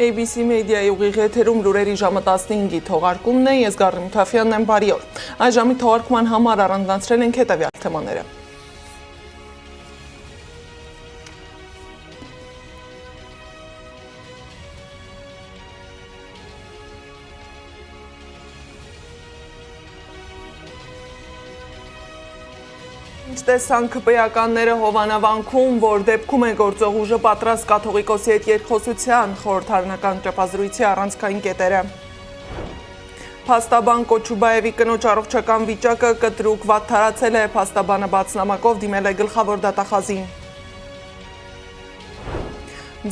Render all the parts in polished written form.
ABC մեդիայի ուղիղ եթերում լուրերի ժամը 15-ի թողարկումն է, ես Գառնի Մութաֆյանն եմ, բարի օր։ Այս ժամի թողարկման համար առանձնացրել ենք հետևյալ թեմաները։ Ինչ տեսանք ԿՊԵ-ականները Հովանավանքում, որ դեպքում է գործող ուժը պատրաստ կաթողիկոսի հետ երկխոսության, խորհրդարանական ճեպազրույցի առանցքային կետերը։ Փաստաբան Կոչուբաևի կնոջ առողջական վիճակը կտրուկ վատթարացել է, փաստաբանը բաց նամակով դիմել է գլխավոր դատախազին։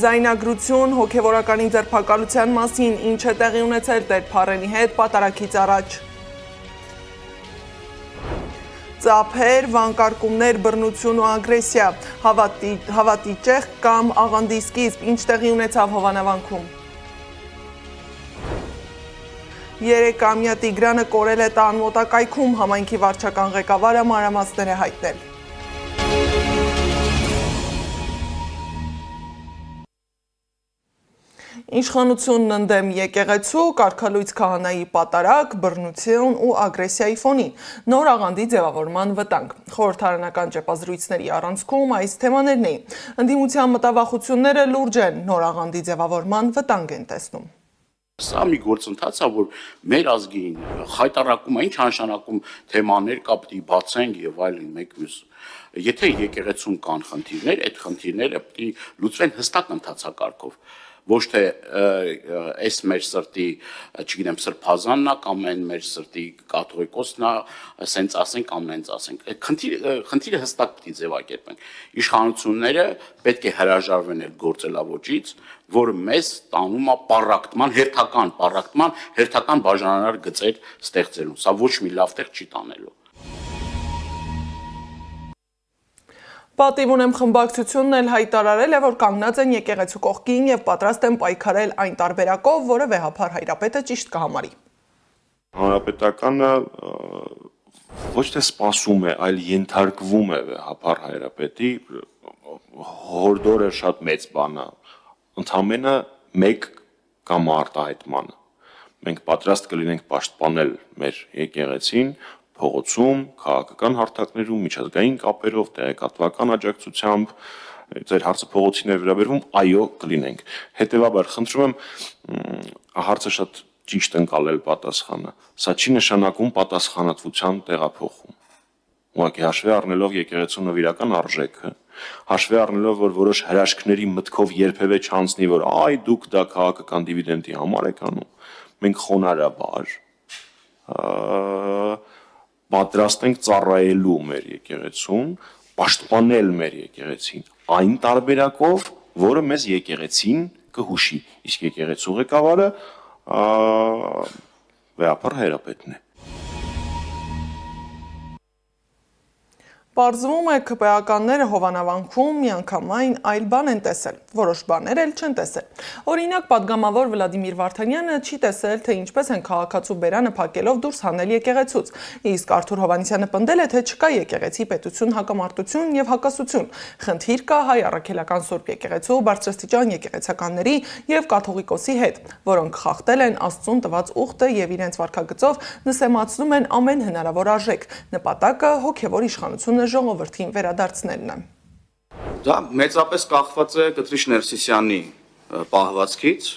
Ձայնագրություն հոգևորականի ձերբակալության մասին, ինչ է տեղի ունեցել Տեր Փարենի հետ պատարագից առաջ։ Ծափեր, վանկարկումներ, բռնություն ու ագրեսիա, հավատի ճեղք կամ աղանդի սկիզբ, ինչ տեղի ունեցավ Հովանավանքում։ 3-ամյա Տիգրանը կորել է տան մոտակայքում, համայնքի վարչական ղեկավարը մանրամասներ է հայտնել։ Իշխանությունն ընդդեմ եկեղեցու, կարգալույց քահանայի պատարագ, բռնություն ու ագրեսիայի ֆոնին, նոր աղանդի ձևավորման վտանգ։ Խորհրդարանական ճեպազրույցների առանցքում այս թեմաներն էին։ Ընդդիմության մտավախությունները լուրջ են, նոր աղանդի ձևավորման վտանգ են տեսնում։ Սա մի գործընթաց է, որ մեր ազգին խայտառակում է, ինչ նշանակում թեմաներ կա պետք է բացենք եւ այլն մեկ մյուս։ Եթե եկեղեցում կան խնդիրներ, այդ խնդիրները պետք է լուծվեն հստակ ընթացակարգով։ Ոչ թե այս մեր սրտի, չգիտեմ, սրբազանն է կամ այն մեր սրտի կաթողիկոսն է, ասենց ասենք կամ նենց ասենք։ Այդ խնդիրը հստակ պետք է ձևակերպենք։ Իշխանությունները պետք է հրաժարվեն այդ գործելավոճից, որը մեզ տանում է պառակտման, հերթական բաժանարար գծեր ստեղծելու։ Սա ոչ մի լավ տեղ չի տանելու։ Պատիվ ունեմ խմբակցությունն էլ հայտարարել է, որ կանգնած են եկեղեցու կողքին եւ պատրաստ են պայքարել այն տարբերակով, որը վեհափար Հայրապետը ճիշտ կհամարի։ Հանրապետականը ոչ թե սպասում է, այլ ենթարկվում է վեհափար Հայրապետի, հորդորը շատ մեծ բան է, ընդամենը մեկ կամ արտահայտմանը։ Մենք պատրաստ կլինենք պաշտպանել մեր եկեղեցին, փողոցում, քաղաքական հարթակներում, միջազգային կապերով, տեղեկատվական աջակցությամբ, ձեր հարցը փողոցին է վերաբերվում, այո, կլինենք։ Հետևաբար խնդրում եմ հարցը շատ ճիշտ ընկալել պատասխանը։ Սա չի նշանակում պատասխանատվության տեղափոխում։ Ուղղակի հաշվի առնելով եկեղեցու նվիրական արժեքը, հաշվի առնելով, որ որոշ հրաշքների մտքով երբևէ չանցնի, որ այ դուք դա քաղաքական դիվիդենդի համար եք անում, մենք խոնարհաբար պատրաստ ենք ծառայելու մեր եկեղեցուն, պաշտպանել մեր եկեղեցին այն տարբերակով, որը մեզ եկեղեցին կհուշի, իսկ եկեղեցու ղեկավարը վեհափար Հայրապետն է։ Պարզվում է ԿՊԵ-ականները Հովանավանքում միանգամայն այլ բան են տեսել, որոշ բաներ էլ չեն տեսել։ Օրինակ, պատգամավոր Վլադիմիր Վարդանյանը չի տեսել, թե ինչպես են քաղաքացու բերանը փակելով դուրս հանել եկեղեցուց, իսկ Արթուր Հովհաննիսյանը պնդել է, թե չկա եկեղեցի պետություն հակամարտություն եւ հակասություն։ Խնդիր կա հայ առաքելական Սուրբ եկեղեցու, բարձրաստիճան եկեղեցականների եւ կաթողիկոսի հետ, որոնք խախտել են Աստծուն տված ուխտը եւ իրենց վարքագծով նսեմացնում են ամեն հնարավոր արժեք։ Նպատակը հոգեվոր իշխանությունը ժողովրդին վերադարձնելն է։ Դա մեծապես կախված է Կտրիչ Ներսիսյանի պահվածքից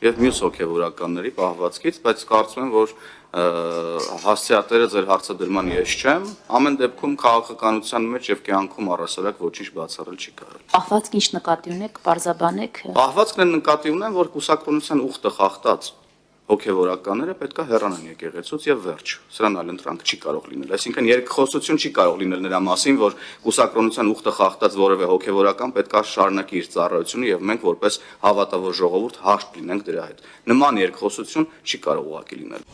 եւ մյուս հոգեվորականների պահվածքից, բայց կարծում եմ, որ հասցեատերը ձեր հարցադրման ես չեմ, ամեն դեպքում քաղաքականության մեջ եւ կյանքում առասարակ ոչինչ բացառել չի կարելի։ Պահվածք ինչ նկատի ունեք, պարզաբանեք։ Պահվածքն նկատի ունեմ, որ կուսակրոնության ուխտը խախտած հոգեվորականները պետք է հեռանան եկեղեցուց եւ վերջ։ Սրան այլ ընտրանք չի կարող լինել։ Այսինքն երկխոսություն չի կարող լինել նրա մասին, որ կուսակրոնության ուխտը խախտած որևէ հոգեվորական պետք է շարունակի իր ծառայությունը եւ մենք որպես հավատավոր ժողովուրդ հաշտ լինենք դրա հետ։ Նման երկխոսություն չի կարող ուղղակի լինել։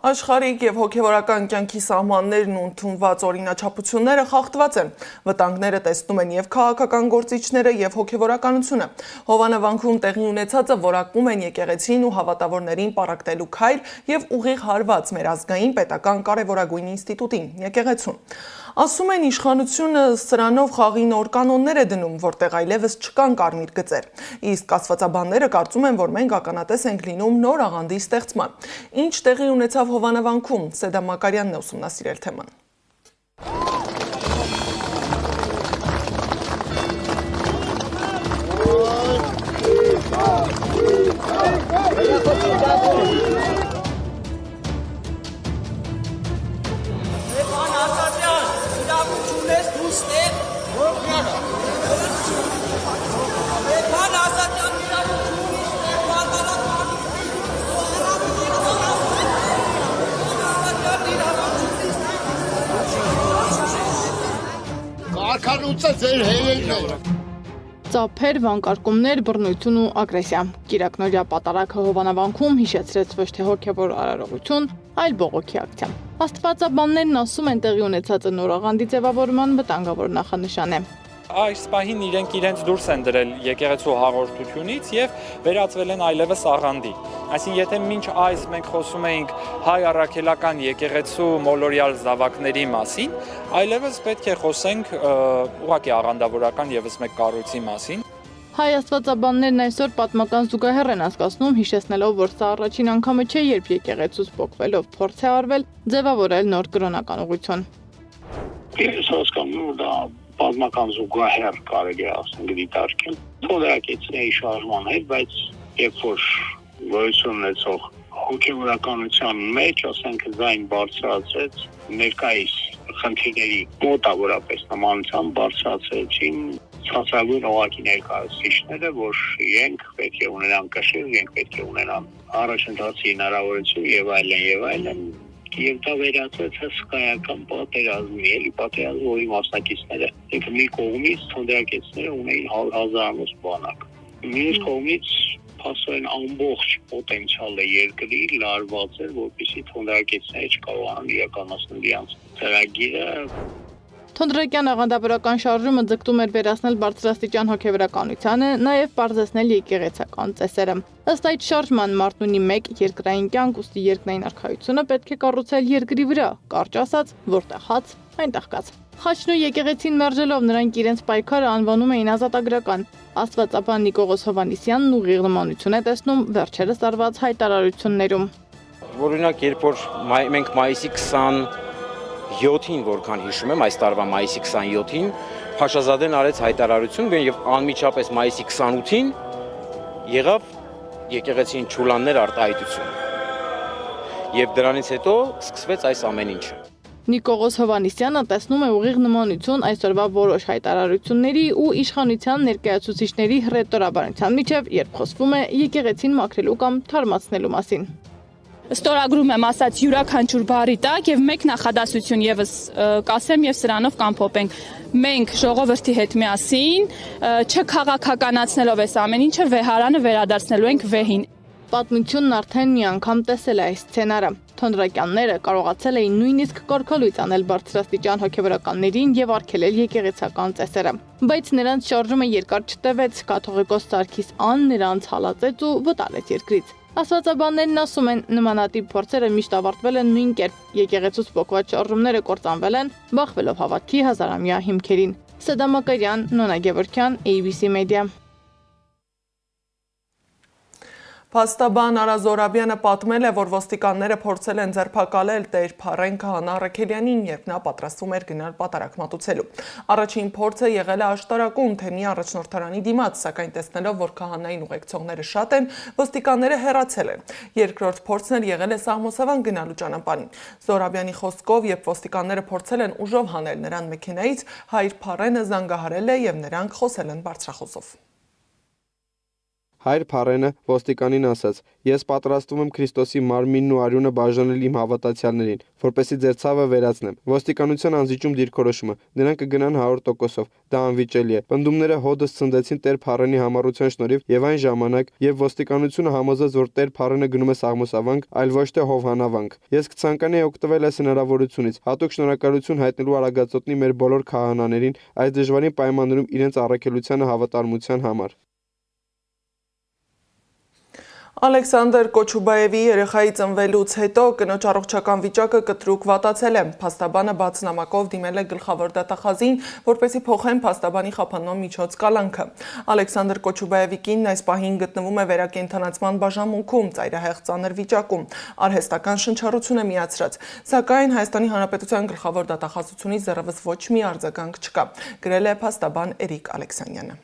Աշխարհիկ եւ հոգեվորական կյանքի սահմաններն ու ընդունված օրինաչափությունները խախտված են։ Վտանգները տեսնում են եւ քաղաքական գործիչները եւ հոգեվորականությունը։ Հովանավանքում տեղի ունեցածը որակում են եկեղեցին ու հավատավորներին պառակտելու քայլ եւ ուղիղ հարված մեր ազգային պետական կարևորագույն ինստիտուտին՝ եկեղեցուն։ Ասում են իշխանությունը սրանով խաղի նոր կանոններ է դնում, որտեղ այլևս չկան կարմիր գծեր։ Իսկ կասվածաբանները կարծում են, որ մենք ականատես ենք լինում նոր աղանդի ստեղծման։ Ինչ տեղի ունեցավ Հովանավանքում, Սեդա Մակարյանն է ուսումնասիրել թեման։ Արքանուցը ձեր հերերն է։ Ծափեր, վանկարկումներ, բռնություն ու ագրեսիա։ Կիրակնորյա պատարագը Հովանավանքում հիշեցրեց ոչ թե հոգևոր արարողություն, այլ բողոքի ակցիա։ Աստվածաբաններն ասում են տեղի ունեցածը նոր աղանդի ձևավորման վտանգավոր նախանշան է։ Այս պահին իրենց դուրս են դրել եկեղեցու հաղորդությունից եւ վերածվել են այլևս աղանդի։ Այսինքն եթե մինչ այս մենք խոսում էինք հայ առաքելական եկեղեցու մոլորյալ զավակների մասին, այլևս պետք է խոսենք ուղղակի աղանդավորական եւս մեկ կառույցի մասին։ Հայ աստվածաբաններն այսօր պատմական զուգահեռ են հասկացնում, հիշեցնելով, որ սա առաջին անգամը չէ, երբ եկեղեցուց փոխվելով փորձ է արվել ձևավորել նոր կրոնական ուղղություն։ Ես հասկանում եմ, դա պատմական զուգահեռ կարելի է ասել դիտարկել։ Թողարկեցների շարժման հետ, բայց երբ որ գոյություն ունեցող հոգևորականության մեջ, ասենք զայն բարձրացեց ներկայիս խնդիրների մոտավորապես նմանությամբ բարձրացրեցին ցածրագույն օղակի ներկայացուցիչները, որ իրենք պետք է ունենան կշիռ, իրենք պետք է ունենան առաջընթացի հնարավորություն եւ այլն։ Եվ դա վերածվեց հսկայական պատերազմի, էլի պատերազմի, որի մասնակիցները մի կողմից թնդրակեցները ունեին հազարանոց բանակ։ Մյուս կողմից փաստորեն ամբողջ պոտենցիալը երկրի լարված էր, որպեսզի թնդրակեցները չկարողանան իրականացնել իրենց ծրագիրը։ Թնդրակյան աղանդավորական շարժումը ձգտում էր վերացնել բարձրաստիճան հոգևորականությանը, նաև պարզեցնել եկեղեցական ծեսերը։ Ըստ այդ շարժման մարդն ունի մեկ երկրային կյանք, ուստի երկրային արխայությունը պետք է կառուցել երկրի վրա, կարճ ասած, որտեղ հաց, այնտեղ կաց։ Խաչն ու եկեղեցին մերժելով նրանք իրենց պայքարը անվանում էին ազատագրական։ Աստվածաբան Նիկողոս Հովանիսյանն ուղիղ նմանություն է տեսնում վերջերս արված հայտարարություններում։ Օրինակ, երբ որ մենք մայիսի 27-ին, որքան հիշում եմ, այս տարվա մայիսի 27-ին Փաշազադեն արեց հայտարարություն եւ անմիջապես մայիսի 28-ին եղավ եկեղեցին ճուլաններ արտահայտություն։ Եվ դրանից հետո սկսվեց այս ամեն ինչը։ Նիկողոս Հովանիսյանը տեսնում է ուղիղ նմանություն այսօրվա որոշ հայտարարությունների ու իշխանության ներկայացուցիչների հռետորաբանության միջև, երբ խոսվում է եկեղեցին մաքրելու կամ թարմացնելու մասին։ Ստորագրում եմ ասած յուրաքանչյուր բառի տակ եւ մեկ նախադասություն եւս կասեմ եւ սրանով կամփոփենք։ Մենք ժողովրդի հետ միասին չքաղաքականացնելով այս ամեն ինչը վեհարանը վերադարձնելու ենք վեհին։ Պատմությունն արդեն մի անգամ տեսել է այս սցենարը։ Թնդրակյանները կարողացել էին նույնիսկ կարգալույծ անել բարձրաստիճան հոգևորականներին եւ արգելել եկեղեցական ծեսերը։ Բայց նրանց շարժումը երկար չտևեց, կաթողիկոս Սարգիս Ան նրանց հալածեց ու վտարեց երկրից։ Աստվածաբաններն ասում են, նմանատիպ փորձերը միշտ ավարտվել են նույն կերպ։ Եկեղեցուց փոխված շարժումները կործանվել են, բախվելով հավատքի հազարամյա հիմքերին։ Սեդա Մակարյան, Նոնա Գևորգյան, ABC Media։ Փաստաբան Արա Զորաբյանը պատմել է, որ ոստիկանները փորձել են ձերբակալել Տեր Փարեն Քահանա Առաքելյանին, երբ նա պատրաստվում էր գնալ պատարագ մատուցելու։ Առաջին փորձը եղել է աշտարակում թեմի առաջնորդարանի դիմաց, սակայն տեսնելով, որ քահանային ուղեկցողները շատ են, ոստիկանները հեռացել են։ Երկրորդ փորձն էլ եղել է Սաղմոսավան գնալու ճանապարհին։ Զորաբյանի խոսքով, երբ ոստիկանները փորձել են ուժով հանել նրան մեքենայից, հայր Փարենը զանգահարել է եւ նրանք խոսել են բարձրախոսով։ Հայր Փարենը ոստիկանին ասաց. «Ես պատրաստվում եմ Քրիստոսի մարմինն ու արյունը բաժանել իմ հավատացյալներին, որպեսզի ձեր ցավը վերացնեմ»։ Ոստիկանության անզիջում դիրքորոշումը. «Նրանք կգնան 100%-ով, դա անվիճելի է»։ Պնդումները հոդս ցնդեցին Տեր Փարենի համառության շնորհիվ եւ այն ժամանակ, երբ ոստիկանությունը համոզեց, որ Տեր Փարենը գնում է Սաղմոսավանք, այլ ոչ թե Հովհանավանք։ Ես կցանկանայի օգտվել այս հնարավորությունից, հատուկ շնորհակալություն հայտնելու Արագածոտնի մեր բոլոր քահանաներին այս դժվարին պայմաններում իրենց առաքելությանը հավատարմության համար։ Ալեքսանդր Կոչուբաևի երեխայի ծնվելուց հետո կնոջ առողջական վիճակը կտրուկ վատացել է։ Փաստաբանը բաց նամակով դիմել է գլխավոր դատախազին, որպեսզի փոխեն փաստաբանի խափանման միջոց կալանքը։ Ալեքսանդր Կոչուբաևի կինն այս պահին գտնվում է վերակենդանացման բաժանմունքում, ծայրահեղ ծանր վիճակում, արհեստական շնչառություն է միացրած։ Սակայն Հայաստանի Հանրապետության գլխավոր դատախազությունից դեռևս ոչ մի արձագանք չկա, գրել է փաստաբան Էրիկ Ալեքսանյանը։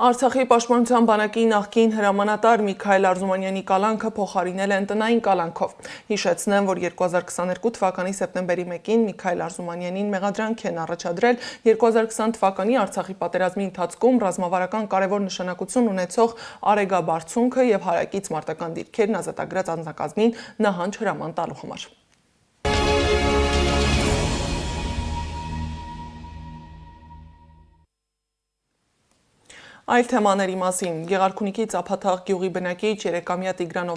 Արցախի պաշտպանության բանակի նախկին հրամանատար Միքայել Արզումանյանի կալանքը փոխարինել են տնային կալանքով։ Հիշեցնեմ, որ 2022 թվականի սեպտեմբերի 1-ին Միքայել Արզումանյանին մեղադրանք են առաջադրել 2020 թվականի Արցախի պատերազմի ընթացքում ռազմավարական կարևոր նշանակություն ունեցող Արեգաբարձունքը եւ հարակից մարտական դիրքերն ազատագրած անձնակազմին նահանջ հրաման տալու համար։ Այլ թեմաների մասին Գեղարքունիքի Ծափաթաղ գյուղի բնակիչ 3-ամյա Տիգրան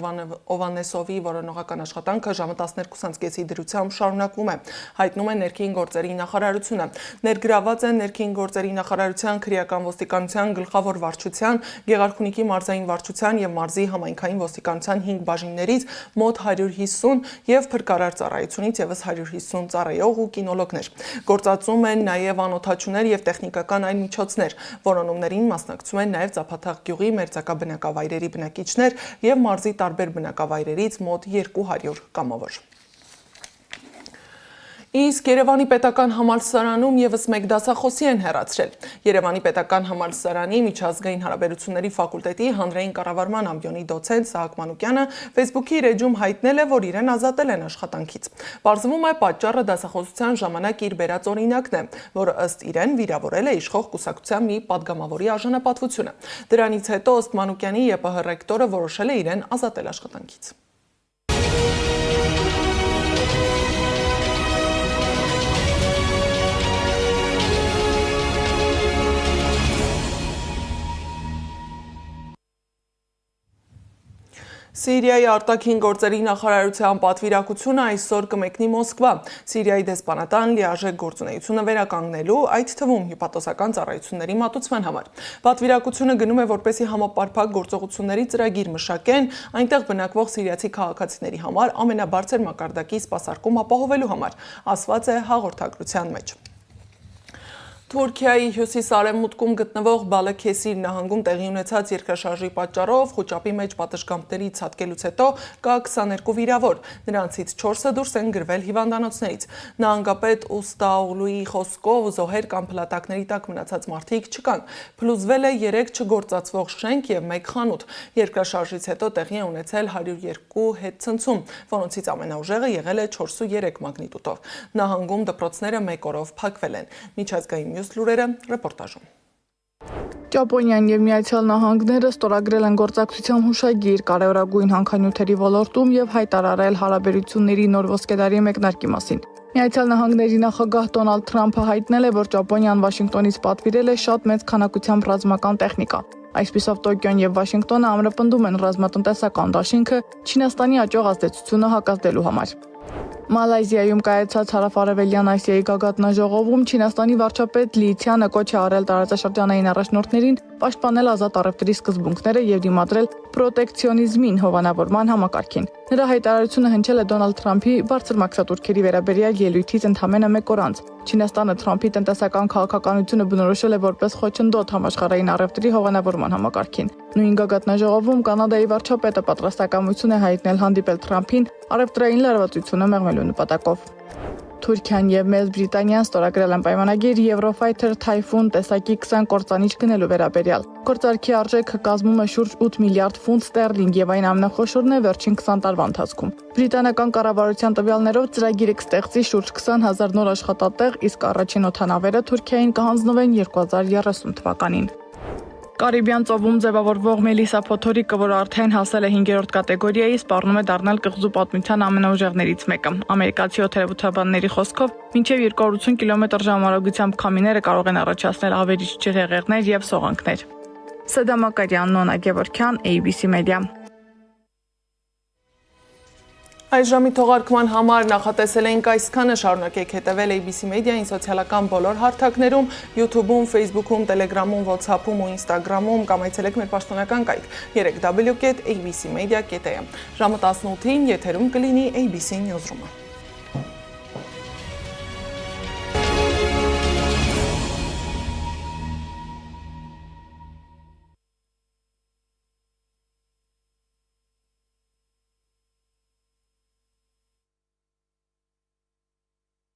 Օվանեսովի որոնողական աշխատանքը ժամը 12:30-ի դրությամբ շարունակվում է, հայտնում է ներքին գործերի նախարարությունը։ Ներգրաված են ներքին գործերի նախարարության, քրեական ոստիկանության, գլխավոր վարչության, Գեղարքունիքի մարզային վարչության եւ մարզի համայնքային ոստիկանության 5 բաժիններից մոտ 150 եւ փրկարար ծառայությունից եւս 150 ծառայող ու կինոլոգներ։ Գործածում են նաեւ անօթաչուներ եւ տեխնիկական այլ միջոցներ, որոնումներին մասնակցում են նաև Ծափաթաղ գյուղի մերձակա բնակավայրերի բնակիչներ եւ մարզի տարբեր բնակավայրերից մոտ 200 կամավոր։ Իսկ Երևանի պետական համալսարանում եւս մեկ դասախոսի են հեռացրել։ Երևանի պետական համալսարանի միջազգային հարաբերությունների ֆակուլտետի հանրային կառավարման ամբիոնի դոցենտ Սահակ Մանուկյանը Facebook-ի իր էջում հայտնել է, որ իրեն ազատել են աշխատանքից։ Պարզվում է, պատճառը դասախոսության ժամանակ իր բերած օրինակն է, որը ըստ իրեն վիրավորել է իշխող կուսակցության մի падգամավորի արժանապատվությունը։ Դրանից հետո ըստ Մանուկյանի ԵՊՀ ռեկտորը որոշել է իրեն ազատել աշխատանքից։ Սիրիայի արտաքին գործերի նախարարության պատվիրակությունը այսօր կմեկնի Մոսկվա, Սիրիայի դեսպանատան լիարժեք գործունեությունը վերականգնելու, այդ թվում հյուպատոսական ծառայությունների մատուցման համար։ Պատվիրակությունը գնում է, որպեսզի համապարփակ գործողությունների ծրագիր մշակեն, այնտեղ բնակվող սիրիացի քաղաքացիների համար ամենաբարձր մակարդակի սպասարկում ապահովելու համար, ասված է հաղորդագրության մեջ։ Թուրքիայի հյուսիս-արևմուտքում գտնվող Բալաքեսիր նահանգում տեղի ունեցած երկրաշարժի պատճառով խուճապի մեջ պատշգամբների ցատկելուց հետո կա 22 վիրավոր, նրանցից 4-ը դուրս են գրվել հիվանդանոցներից։ Նահանգապետ Ուստաուլուի խոսքով զոհեր կամ փլատակների տակ մնացած մարդիկ չկան։ Փլուզվել է 3 չգործածվող շենք եւ 1 խանութ։ Երկրաշարժից հետո տեղի է ունեցել 102 հետցնցում, որոնցից ամենաուժեղը եղել է 4.3 մագնիտուդով։ Նահանգում դպրոցները 1 օրով փակվել են։ Միջազգային մյուս լուրերը ռեպորտաժում։ Ճապոնիան եւ Միացյալ Նահանգները ստորագրել են գործակցության հուշագիր կարևորագույն հանքանյութերի ոլորտում եւ հայտարարել հարաբերությունների նոր ոսկեդարի մեկնարկի մասին։ Միացյալ Նահանգների նախագահ Դոնալդ Թրամփը հայտնել է, որ Ճապոնիան Վաշինգտոնից պատվիրել է շատ մեծ քանակությամբ ռազմական տեխնիկա։ Այսպիսով Տոկիոն եւ Վաշինգտոնը ամրապնդում են ռազմատնտեսական դաշինքը Չինաստանի աճող ազդեցությունը հակազդելու համար։ Մալայզիայում կայացած հարավարևելյան Ասիայի գագաթնաժողովում Չինաստանի վարչապետ Լի Ցյանը կոչ է արել տարածաշրջանային առաջնորդներին պաշտպանել ազատ առևտրի սկզբունքները եւ դիմադրել պրոտեկցիոնիզմին հովանավորման համակարգին։ Նրա հայտարարությունը հնչել է Դոնալդ Թրամփի բարձր մաքսատուրքերի վերաբերյալ ելույթից ընդամենը 1 օր անց։ Չինաստանը Թրամփի տնտեսական քաղաքականությունը բնորոշել է որպես խոչընդոտ համաշխարհային առևտրի հովանավորման համակարգին։ Նույն գագաթնաժողովում Կանադայի վարչապետը պատրաստակամություն է հայտնել հանդիպել Թրամփին առևտրային լարվածությունը մեղմելու նպատակով։ Թուրքիան եւ Մեծ Բրիտանիան ստորագրել են պայմանագիր Eurofighter Typhoon տեսակի 20 կործանիչ գնելու վերաբերյալ։ Գործարքի արժեքը կազմում է շուրջ 8 միլիարդ ֆունտ ստերլինգ եւ այն ամենախոշորն է վերջին 20 տարվա ընթացքում։ Բրիտանական կառավարության տվյալներով ծրագիրը կստեղծի շուրջ 20,000 նոր աշխատատեղ, իսկ առաջին օդանավերը Թուրքիային կհանձնվեն 2030 թվականին։ Կարիբյան ծովում ձևավորվող Մելիսա փոթորիկը, որը արդեն հասել է 5-րդ կատեգորիայի, սպառնում է դառնալ կղզու պատմության ամենաուժեղներից մեկը։ Ամերիկացի օդերևութաբանների խոսքով, մինչև 280 կմ/ժ արագությամբ քամիները կարող են առաջացնել ավերիչ ջրհեղեղներ եւ սողանքներ։ Սեդա Մակարյան, Նոնա Գևորքյան, ABC Media։ Այս ժամի թողարկման համար նախատեսել ենք այսքանը, շարունակեք հետևել ABC Media-ին սոցիալական բոլոր հարթակներում, YouTube-ում, Facebook-ում, Telegram-ում, WhatsApp-ում ու Instagram-ում կամ այցելեք մեր պաշտոնական կայք 3w.abcmedia.am։ Ժամը 18-ին եթերում կլինի ABC Newsroom-ը։